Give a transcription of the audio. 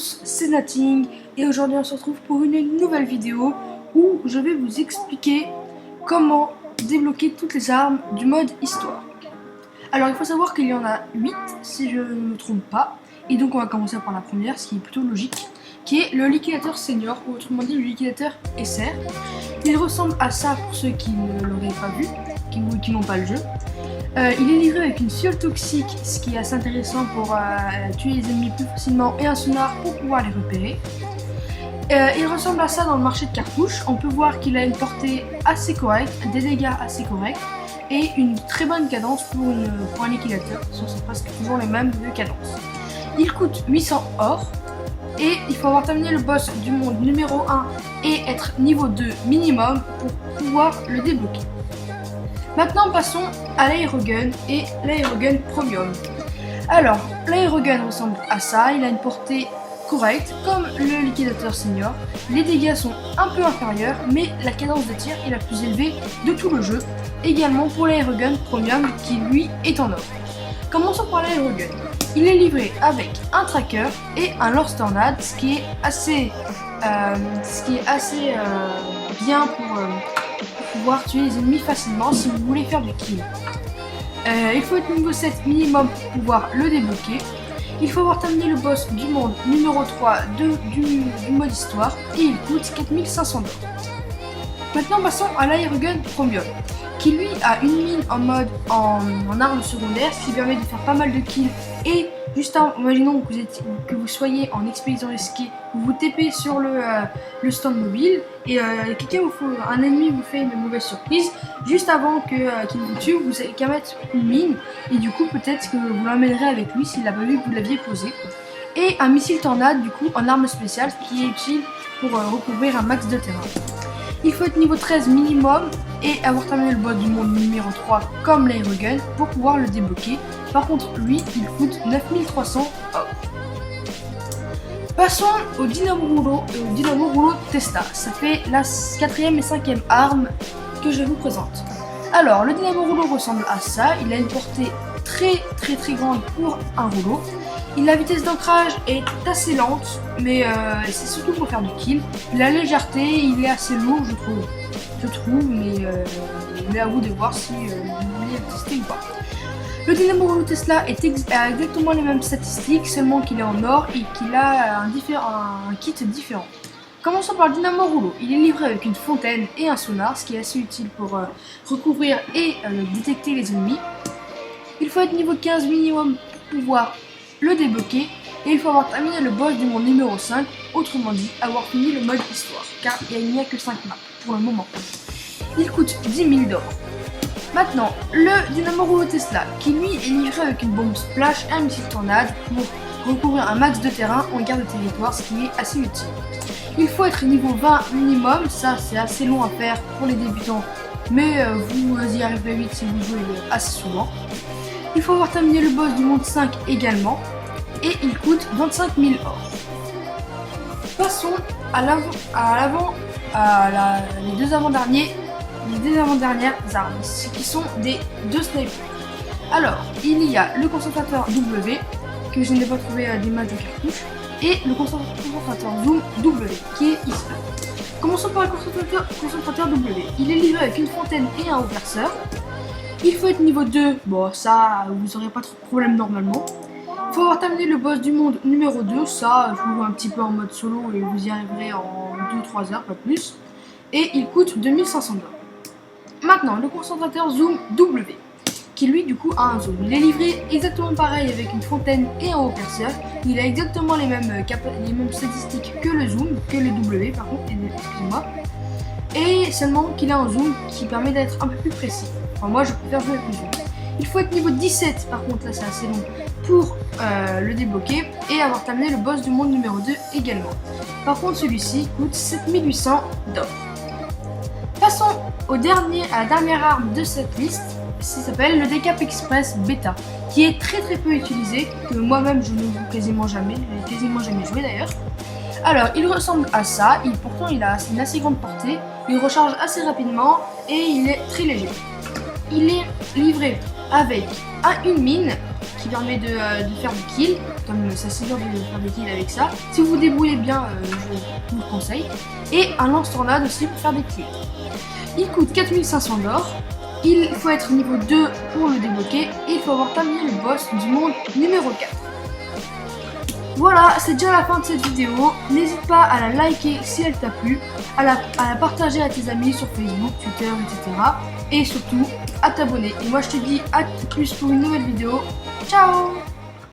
tous, c'est Nating et aujourd'hui on se retrouve pour une nouvelle vidéo où je vais vous expliquer comment débloquer toutes les armes du mode histoire. Alors il faut savoir qu'il y en a 8 si je ne me trompe pas, et donc on va commencer par la première, ce qui est plutôt logique, qui est le liquidateur senior, ou autrement dit le liquidateur SR. Il ressemble à ça pour ceux qui ne l'auraient pas vu, qui n'ont pas le jeu. Il est livré avec une fiole toxique, ce qui est assez intéressant pour tuer les ennemis plus facilement, et un sonar pour pouvoir les repérer. Il ressemble à ça dans le marché de cartouches. On peut voir qu'il a une portée assez correcte, des dégâts assez corrects et une très bonne cadence pour un liquidateur. Ce sont presque toujours les mêmes de cadence. Il coûte 800 or et il faut avoir terminé le boss du monde numéro 1 et être niveau 2 minimum pour pouvoir le débloquer. Maintenant passons à l'aérogun et l'aérogun premium. Alors l'aérogun ressemble à ça, il a une portée correcte comme le liquidateur senior. Les dégâts sont un peu inférieurs mais la cadence de tir est la plus élevée de tout le jeu. Également pour l'aérogun premium qui lui est en or. Commençons par l'aérogun. Il est livré avec un tracker et un lance tornade, ce qui est assez bien pour pouvoir tuer les ennemis facilement si vous voulez faire du kill. Il faut être niveau 7 minimum pour pouvoir le débloquer. Il faut avoir terminé le boss du monde numéro 3 du mode histoire et il coûte 4500 $. Maintenant passons à l'aérogun premium, qui lui a une mine en arme secondaire, ce qui permet de faire pas mal de kills. Et juste imaginons que vous soyez en expédition risquée, vous TP sur le stand mobile et un ennemi vous fait une mauvaise surprise. Juste avant qu'il vous tue, vous avez qu'à mettre une mine et du coup peut-être que vous l'emmènerez avec lui s'il n'a pas vu que vous l'aviez posé. Et un missile tornade du coup en arme spéciale, qui est utile pour recouvrir un max de terrain. Il faut être niveau 13 minimum et avoir terminé le boss du monde numéro 3 comme l'aérogun pour pouvoir le débloquer. Par contre, lui, il coûte 9300 or. Passons au Dynamo Rouleau et au Dynamo Rouleau Tesla. Ça fait la 4e et 5e arme que je vous présente. Alors, le Dynamo Rouleau ressemble à ça. Il a une portée très grande pour un rouleau. La vitesse d'ancrage est assez lente, mais c'est surtout pour faire du kill. La légèreté, il est assez lourd, je trouve, mais à vous de voir si vous voulez le tester ou pas. Le Dynamo Rouleau Tesla a exactement les mêmes statistiques, seulement qu'il est en or et qu'il a un kit différent. Commençons par le Dynamo Rouleau. Il est livré avec une fontaine et un sonar, ce qui est assez utile pour recouvrir et détecter les ennemis. Il faut être niveau 15 minimum pour pouvoir le débloquer et il faut avoir terminé le boss du monde numéro 5, autrement dit avoir fini le mode histoire, car il n'y a que 5 maps pour le moment. Il coûte 10 000 $. Maintenant, le Dynamo Rouleau Tesla, qui lui est livré avec une bombe splash et un missile tornade pour recouvrir un max de terrain en garde de territoire, ce qui est assez utile. Il faut être niveau 20 minimum, ça c'est assez long à faire pour les débutants, mais vous y arriverez vite si vous jouez assez souvent. Il faut avoir terminé le boss du monde 5 également, et il coûte 25 000 or. Passons les deux avant-dernières armes, qui sont des deux snipers. Alors, il y a le concentrateur W, que je n'ai pas trouvé d'image de cartouche, et le concentrateur Zoom W, qui est ici. Commençons par le concentrateur W. Il est livré avec une fontaine et un haut perceur. Il faut être niveau 2, bon ça vous n'aurez pas trop de problème normalement. Il faut avoir terminé le boss du monde numéro 2, ça je joue un petit peu en mode solo et vous y arriverez en 2-3 heures, pas plus. Et il coûte 2500 $. Maintenant le concentrateur Zoom W, qui lui du coup a un zoom. Il est livré exactement pareil avec une fontaine et un haut perceur. Il a exactement les mêmes statistiques que le zoom, que le W par contre, excusez-moi. Et seulement qu'il a un zoom qui permet d'être un peu plus précis. Enfin, moi je préfère jouer avec le zoom. Il faut être niveau 17 par contre, là c'est assez long, pour le débloquer et avoir terminé le boss du monde numéro 2 également. Par contre celui-ci coûte 7800 $. Passons à la dernière arme de cette liste, qui s'appelle le Decap Express Beta, qui est très peu utilisé, que moi-même je ne joue quasiment jamais, je n'ai quasiment jamais joué d'ailleurs. Alors il ressemble à ça, pourtant il a une assez grande portée, il recharge assez rapidement et il est très léger. Il est livré avec une mine qui permet de faire des kills, comme ça c'est dur de faire des kills avec ça. Si vous vous débrouillez bien, je vous le conseille. Et un lance-tornade aussi pour faire des kills. Il coûte 4500 d'or. Il faut être niveau 2 pour le débloquer. Et il faut avoir terminé le boss du monde numéro 4. Voilà, c'est déjà la fin de cette vidéo. N'hésite pas à la liker si elle t'a plu, à la partager à tes amis sur Facebook, Twitter, etc. Et surtout, à t'abonner. Et moi je te dis à plus pour une nouvelle vidéo. Ciao!